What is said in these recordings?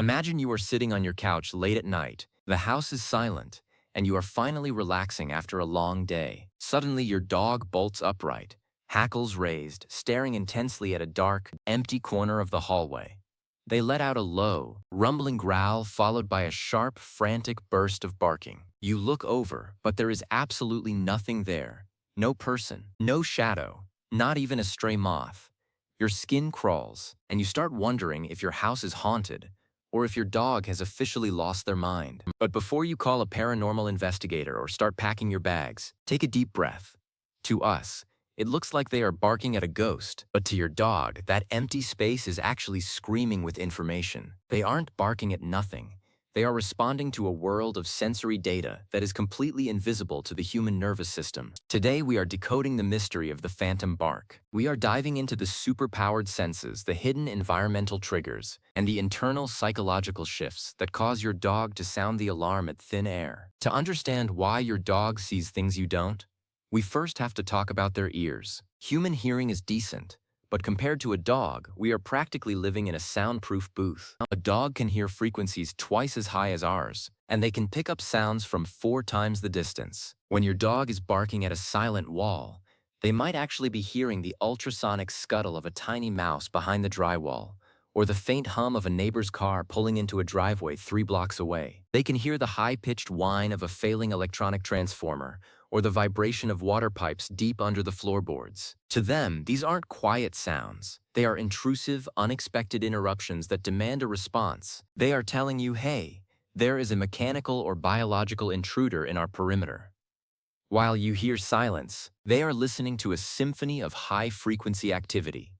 Imagine you are sitting on your couch late at night, the house is silent, and you are finally relaxing after a long day. Suddenly your dog bolts upright, hackles raised, staring intensely at a dark, empty corner of the hallway. They let out a low, rumbling growl followed by a sharp, frantic burst of barking. You look over, but there is absolutely nothing there. No person, no shadow, not even a stray moth. Your skin crawls, and you start wondering if your house is haunted, or if your dog has officially lost their mind. But before you call a paranormal investigator or start packing your bags, take a deep breath. To us, it looks like they are barking at a ghost, but to your dog, that empty space is actually screaming with information. They aren't barking at nothing. They are responding to a world of sensory data that is completely invisible to the human nervous system. Today, we are decoding the mystery of the phantom bark. We are diving into the superpowered senses, the hidden environmental triggers, and the internal psychological shifts that cause your dog to sound the alarm at thin air. To understand why your dog sees things you don't, we first have to talk about their ears. Human hearing is decent, but compared to a dog, we are practically living in a soundproof booth. A dog can hear frequencies twice as high as ours, and they can pick up sounds from 4 times the distance. When your dog is barking at a silent wall, they might actually be hearing the ultrasonic scuttle of a tiny mouse behind the drywall, or the faint hum of a neighbor's car pulling into a driveway 3 blocks away. They can hear the high-pitched whine of a failing electronic transformer, or the vibration of water pipes deep under the floorboards. To them, these aren't quiet sounds. They are intrusive, unexpected interruptions that demand a response. They are telling you, hey, there is a mechanical or biological intruder in our perimeter. While you hear silence, they are listening to a symphony of high-frequency activity.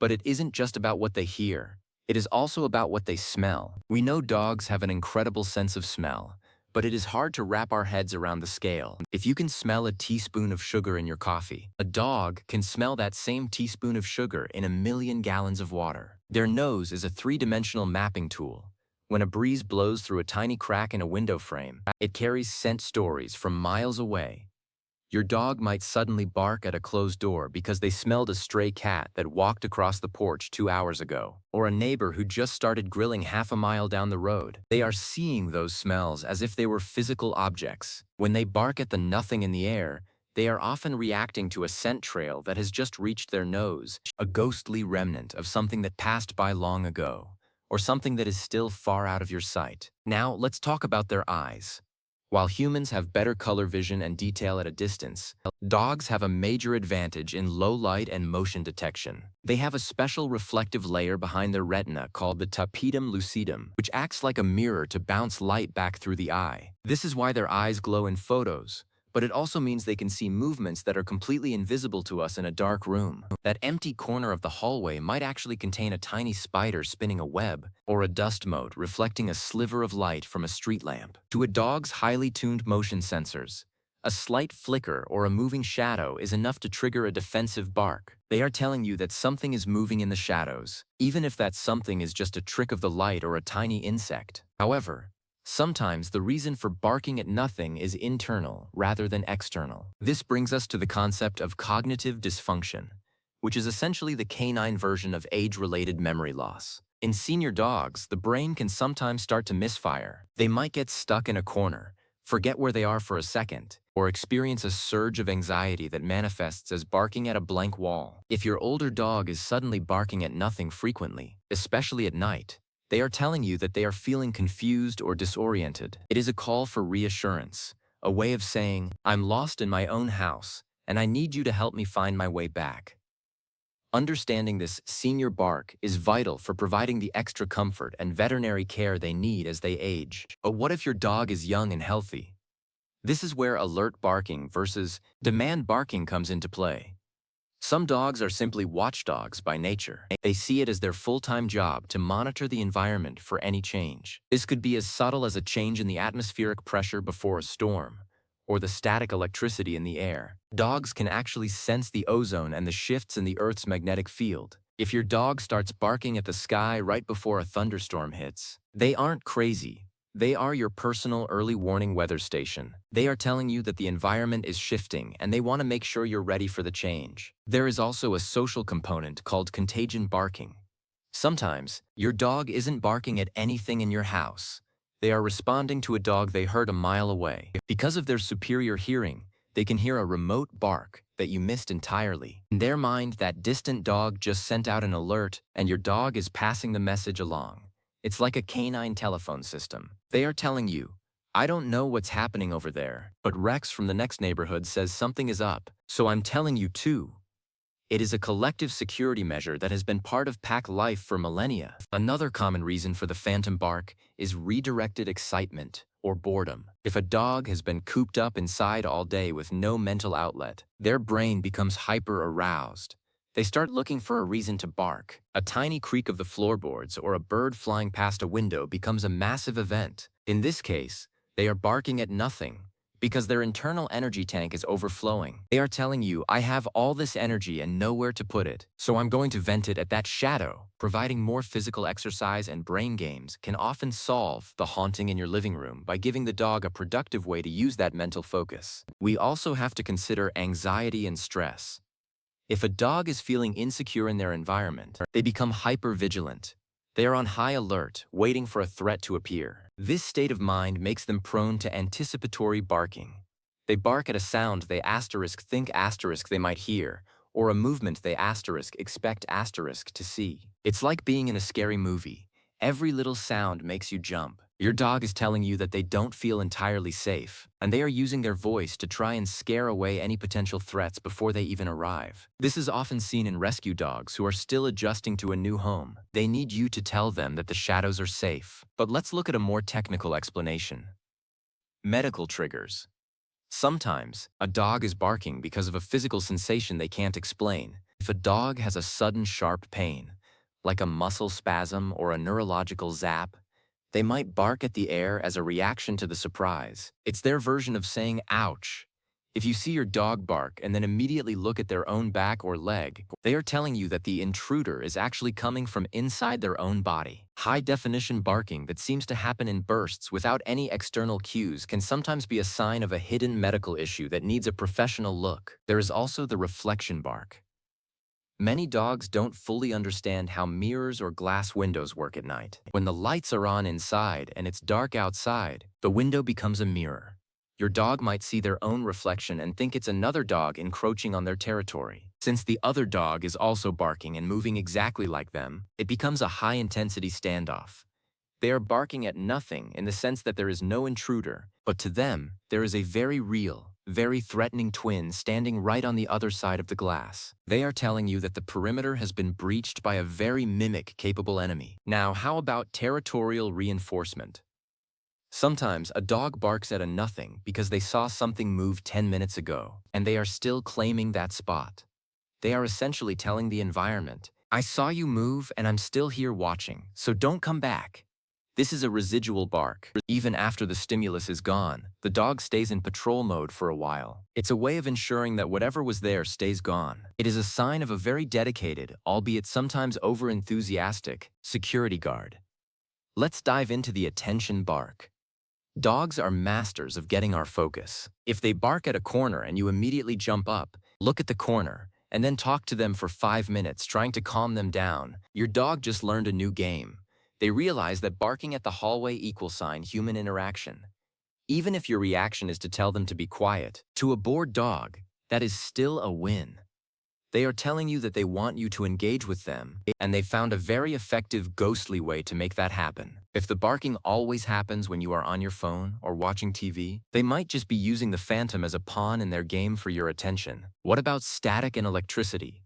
But it isn't just about what they hear. It is also about what they smell. We know dogs have an incredible sense of smell, but it is hard to wrap our heads around the scale. If you can smell a teaspoon of sugar in your coffee, a dog can smell that same teaspoon of sugar in 1,000,000 gallons of water. Their nose is a 3-dimensional mapping tool. When a breeze blows through a tiny crack in a window frame, it carries scent stories from miles away. Your dog might suddenly bark at a closed door because they smelled a stray cat that walked across the porch 2 hours ago, or a neighbor who just started grilling half a mile down the road. They are seeing those smells as if they were physical objects. When they bark at the nothing in the air, they are often reacting to a scent trail that has just reached their nose, a ghostly remnant of something that passed by long ago, or something that is still far out of your sight. Now, let's talk about their eyes. While humans have better color vision and detail at a distance, dogs have a major advantage in low light and motion detection. They have a special reflective layer behind their retina called the tapetum lucidum, which acts like a mirror to bounce light back through the eye. This is why their eyes glow in photos, but it also means they can see movements that are completely invisible to us in a dark room. That empty corner of the hallway might actually contain a tiny spider spinning a web, or a dust mote reflecting a sliver of light from a street lamp. To a dog's highly tuned motion sensors, a slight flicker or a moving shadow is enough to trigger a defensive bark. They are telling you that something is moving in the shadows, even if that something is just a trick of the light or a tiny insect. However, sometimes the reason for barking at nothing is internal rather than external. This brings us to the concept of cognitive dysfunction, which is essentially the canine version of age-related memory loss. In senior dogs, the brain can sometimes start to misfire. They might get stuck in a corner, forget where they are for a second, or experience a surge of anxiety that manifests as barking at a blank wall. If your older dog is suddenly barking at nothing frequently, especially at night, they are telling you that they are feeling confused or disoriented. It is a call for reassurance, a way of saying, I'm lost in my own house, and I need you to help me find my way back. Understanding this senior bark is vital for providing the extra comfort and veterinary care they need as they age. But what if your dog is young and healthy? This is where alert barking versus demand barking comes into play. Some dogs are simply watchdogs by nature. They see it as their full-time job to monitor the environment for any change. This could be as subtle as a change in the atmospheric pressure before a storm, or the static electricity in the air. Dogs can actually sense the ozone and the shifts in the Earth's magnetic field. If your dog starts barking at the sky right before a thunderstorm hits, they aren't crazy. They are your personal early warning weather station. They are telling you that the environment is shifting and they want to make sure you're ready for the change. There is also a social component called contagion barking. Sometimes, your dog isn't barking at anything in your house. They are responding to a dog they heard a mile away. Because of their superior hearing, they can hear a remote bark that you missed entirely. In their mind, that distant dog just sent out an alert, and your dog is passing the message along. It's like a canine telephone system. They are telling you, I don't know what's happening over there, but Rex from the next neighborhood says something is up, so I'm telling you too. It is a collective security measure that has been part of pack life for millennia. Another common reason for the phantom bark is redirected excitement or boredom. If a dog has been cooped up inside all day with no mental outlet, their brain becomes hyper-aroused. They start looking for a reason to bark. A tiny creak of the floorboards or a bird flying past a window becomes a massive event. In this case, they are barking at nothing, because their internal energy tank is overflowing. They are telling you, I have all this energy and nowhere to put it, so I'm going to vent it at that shadow. Providing more physical exercise and brain games can often solve the haunting in your living room by giving the dog a productive way to use that mental focus. We also have to consider anxiety and stress. If a dog is feeling insecure in their environment, they become hyper-vigilant. They are on high alert, waiting for a threat to appear. This state of mind makes them prone to anticipatory barking. They bark at a sound they think they might hear, or a movement they expect to see. It's like being in a scary movie. Every little sound makes you jump. Your dog is telling you that they don't feel entirely safe, and they are using their voice to try and scare away any potential threats before they even arrive. This is often seen in rescue dogs who are still adjusting to a new home. They need you to tell them that the shadows are safe. But let's look at a more technical explanation. Medical triggers. Sometimes, a dog is barking because of a physical sensation they can't explain. If a dog has a sudden sharp pain, like a muscle spasm or a neurological zap, they might bark at the air as a reaction to the surprise. It's their version of saying, ouch. If you see your dog bark and then immediately look at their own back or leg, they are telling you that the intruder is actually coming from inside their own body. High-definition barking that seems to happen in bursts without any external cues can sometimes be a sign of a hidden medical issue that needs a professional look. There is also the reflection bark. Many dogs don't fully understand how mirrors or glass windows work at night. When the lights are on inside and it's dark outside, the window becomes a mirror. Your dog might see their own reflection and think it's another dog encroaching on their territory. Since the other dog is also barking and moving exactly like them, it becomes a high-intensity standoff. They are barking at nothing in the sense that there is no intruder, but to them, there is a very real, very threatening twin standing right on the other side of the glass. They are telling you that the perimeter has been breached by a very mimic-capable enemy. Now, how about territorial reinforcement? Sometimes a dog barks at a nothing because they saw something move 10 minutes ago, and they are still claiming that spot. They are essentially telling the environment, I saw you move and I'm still here watching, so don't come back. This is a residual bark. Even after the stimulus is gone, the dog stays in patrol mode for a while. It's a way of ensuring that whatever was there stays gone. It is a sign of a very dedicated, albeit sometimes over-enthusiastic, security guard. Let's dive into the attention bark. Dogs are masters of getting our focus. If they bark at a corner and you immediately jump up, look at the corner, and then talk to them for 5 minutes trying to calm them down, your dog just learned a new game. They realize that barking at the hallway equals human interaction. Even if your reaction is to tell them to be quiet, to a bored dog, that is still a win. They are telling you that they want you to engage with them, and they found a very effective ghostly way to make that happen. If the barking always happens when you are on your phone or watching TV, they might just be using the phantom as a pawn in their game for your attention. What about static and electricity?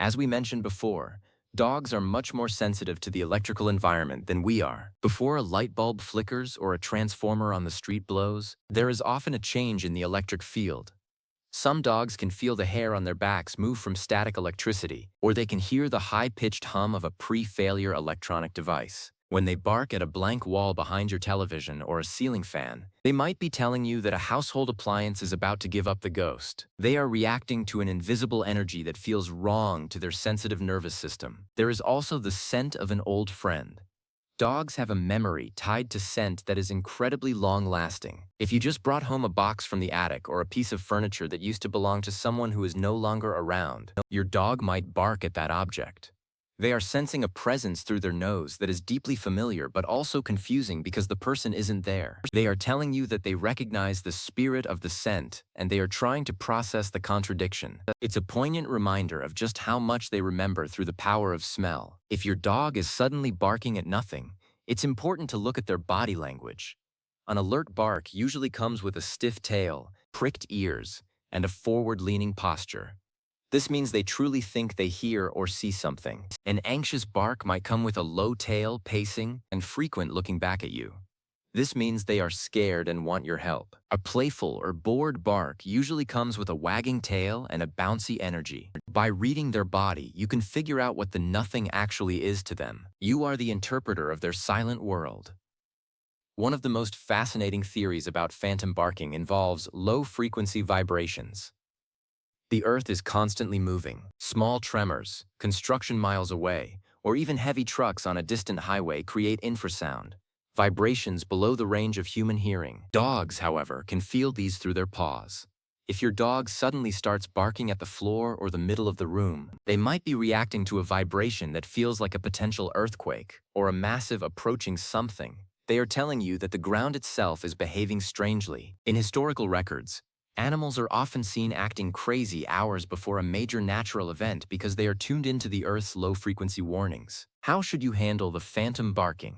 As we mentioned before, dogs are much more sensitive to the electrical environment than we are. Before a light bulb flickers or a transformer on the street blows, there is often a change in the electric field. Some dogs can feel the hair on their backs move from static electricity, or they can hear the high-pitched hum of a pre-failure electronic device. When they bark at a blank wall behind your television or a ceiling fan, they might be telling you that a household appliance is about to give up the ghost. They are reacting to an invisible energy that feels wrong to their sensitive nervous system. There is also the scent of an old friend. Dogs have a memory tied to scent that is incredibly long-lasting. If you just brought home a box from the attic or a piece of furniture that used to belong to someone who is no longer around, your dog might bark at that object. They are sensing a presence through their nose that is deeply familiar but also confusing because the person isn't there. They are telling you that they recognize the spirit of the scent, and they are trying to process the contradiction. It's a poignant reminder of just how much they remember through the power of smell. If your dog is suddenly barking at nothing, it's important to look at their body language. An alert bark usually comes with a stiff tail, pricked ears, and a forward-leaning posture. This means they truly think they hear or see something. An anxious bark might come with a low tail, pacing, and frequent looking back at you. This means they are scared and want your help. A playful or bored bark usually comes with a wagging tail and a bouncy energy. By reading their body, you can figure out what the nothing actually is to them. You are the interpreter of their silent world. One of the most fascinating theories about phantom barking involves low-frequency vibrations. The Earth is constantly moving. Small tremors, construction miles away, or even heavy trucks on a distant highway create infrasound, vibrations below the range of human hearing. Dogs, however, can feel these through their paws. If your dog suddenly starts barking at the floor or the middle of the room, they might be reacting to a vibration that feels like a potential earthquake or a massive approaching something. They are telling you that the ground itself is behaving strangely. In historical records, animals are often seen acting crazy hours before a major natural event because they are tuned into the Earth's low-frequency warnings. How should you handle the phantom barking?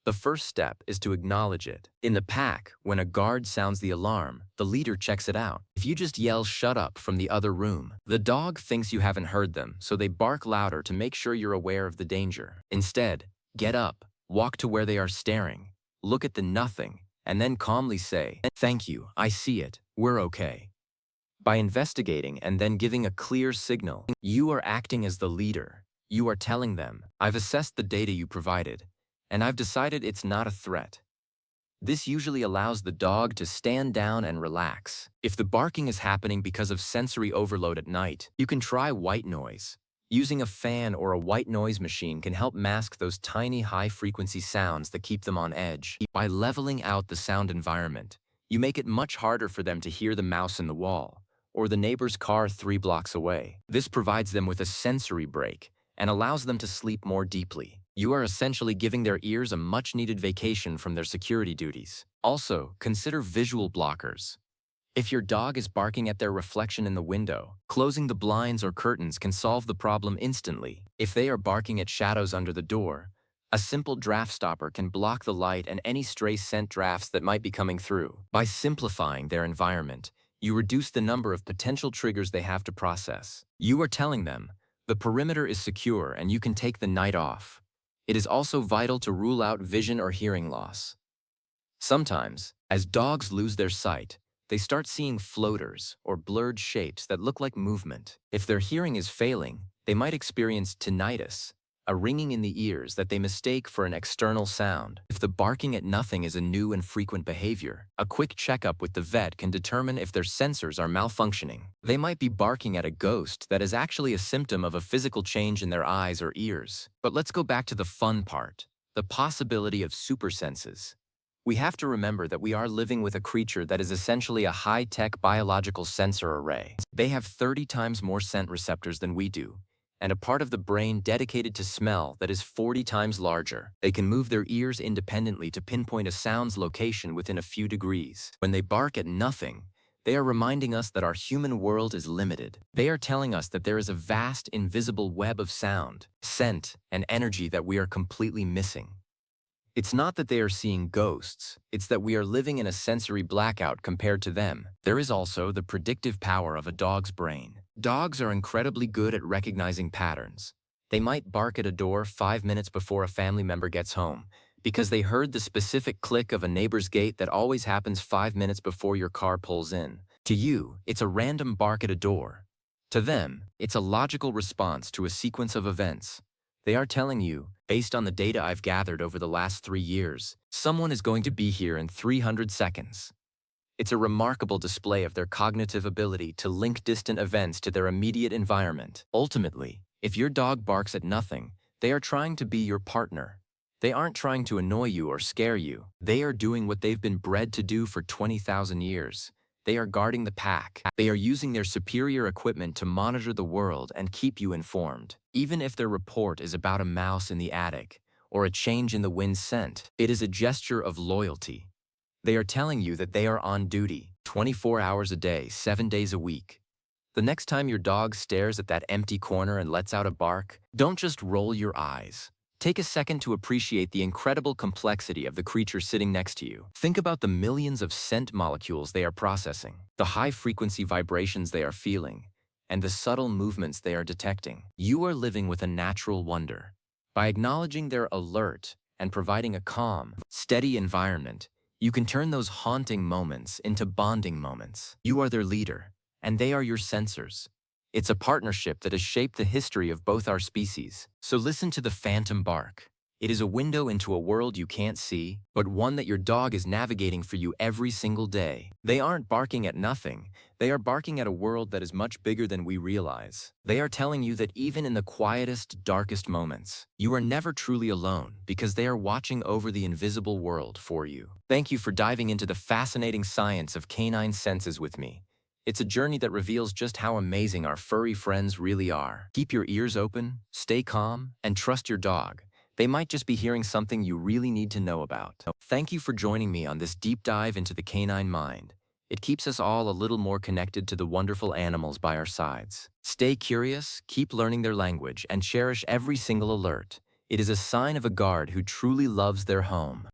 The first step is to acknowledge it. In the pack, when a guard sounds the alarm, the leader checks it out. If you just yell "shut up" from the other room, the dog thinks you haven't heard them, so they bark louder to make sure you're aware of the danger. Instead, get up, walk to where they are staring, look at the nothing, and then calmly say, "Thank you, I see it, we're okay." By investigating and then giving a clear signal, you are acting as the leader. You are telling them, "I've assessed the data you provided, and I've decided it's not a threat." This usually allows the dog to stand down and relax. If the barking is happening because of sensory overload at night, you can try white noise. Using a fan or a white noise machine can help mask those tiny high-frequency sounds that keep them on edge. By leveling out the sound environment, you make it much harder for them to hear the mouse in the wall or the neighbor's car 3 blocks away. This provides them with a sensory break and allows them to sleep more deeply. You are essentially giving their ears a much-needed vacation from their security duties. Also, consider visual blockers. If your dog is barking at their reflection in the window, closing the blinds or curtains can solve the problem instantly. If they are barking at shadows under the door, a simple draft stopper can block the light and any stray scent drafts that might be coming through. By simplifying their environment, you reduce the number of potential triggers they have to process. You are telling them, the perimeter is secure and you can take the night off. It is also vital to rule out vision or hearing loss. Sometimes, as dogs lose their sight, they start seeing floaters or blurred shapes that look like movement. If their hearing is failing, they might experience tinnitus, a ringing in the ears that they mistake for an external sound. If the barking at nothing is a new and frequent behavior, a quick checkup with the vet can determine if their sensors are malfunctioning. They might be barking at a ghost that is actually a symptom of a physical change in their eyes or ears. But let's go back to the fun part, the possibility of super senses. We have to remember that we are living with a creature that is essentially a high-tech biological sensor array. They have 30 times more scent receptors than we do, and a part of the brain dedicated to smell that is 40 times larger. They can move their ears independently to pinpoint a sound's location within a few degrees. When they bark at nothing, they are reminding us that our human world is limited. They are telling us that there is a vast, invisible web of sound, scent, and energy that we are completely missing. It's not that they are seeing ghosts, it's that we are living in a sensory blackout compared to them. There is also the predictive power of a dog's brain. Dogs are incredibly good at recognizing patterns. They might bark at a door 5 minutes before a family member gets home, because they heard the specific click of a neighbor's gate that always happens 5 minutes before your car pulls in. To you, it's a random bark at a door. To them, it's a logical response to a sequence of events. They are telling you, based on the data I've gathered over the last 3 years, someone is going to be here in 300 seconds. It's a remarkable display of their cognitive ability to link distant events to their immediate environment. Ultimately, if your dog barks at nothing, they are trying to be your partner. They aren't trying to annoy you or scare you. They are doing what they've been bred to do for 20,000 years, They are guarding the pack. They are using their superior equipment to monitor the world and keep you informed. Even if their report is about a mouse in the attic or a change in the wind scent, it is a gesture of loyalty. They are telling you that they are on duty, 24 hours a day, 7 days a week. The next time your dog stares at that empty corner and lets out a bark, don't just roll your eyes. Take a second to appreciate the incredible complexity of the creature sitting next to you. Think about the millions of scent molecules they are processing, the high-frequency vibrations they are feeling, and the subtle movements they are detecting. You are living with a natural wonder. By acknowledging their alert and providing a calm, steady environment, you can turn those haunting moments into bonding moments. You are their leader, and they are your sensors. It's a partnership that has shaped the history of both our species. So listen to the phantom bark. It is a window into a world you can't see, but one that your dog is navigating for you every single day. They aren't barking at nothing. They are barking at a world that is much bigger than we realize. They are telling you that even in the quietest, darkest moments, you are never truly alone because they are watching over the invisible world for you. Thank you for diving into the fascinating science of canine senses with me. It's a journey that reveals just how amazing our furry friends really are. Keep your ears open, stay calm, and trust your dog. They might just be hearing something you really need to know about. Thank you for joining me on this deep dive into the canine mind. It keeps us all a little more connected to the wonderful animals by our sides. Stay curious, keep learning their language, and cherish every single alert. It is a sign of a guard who truly loves their home.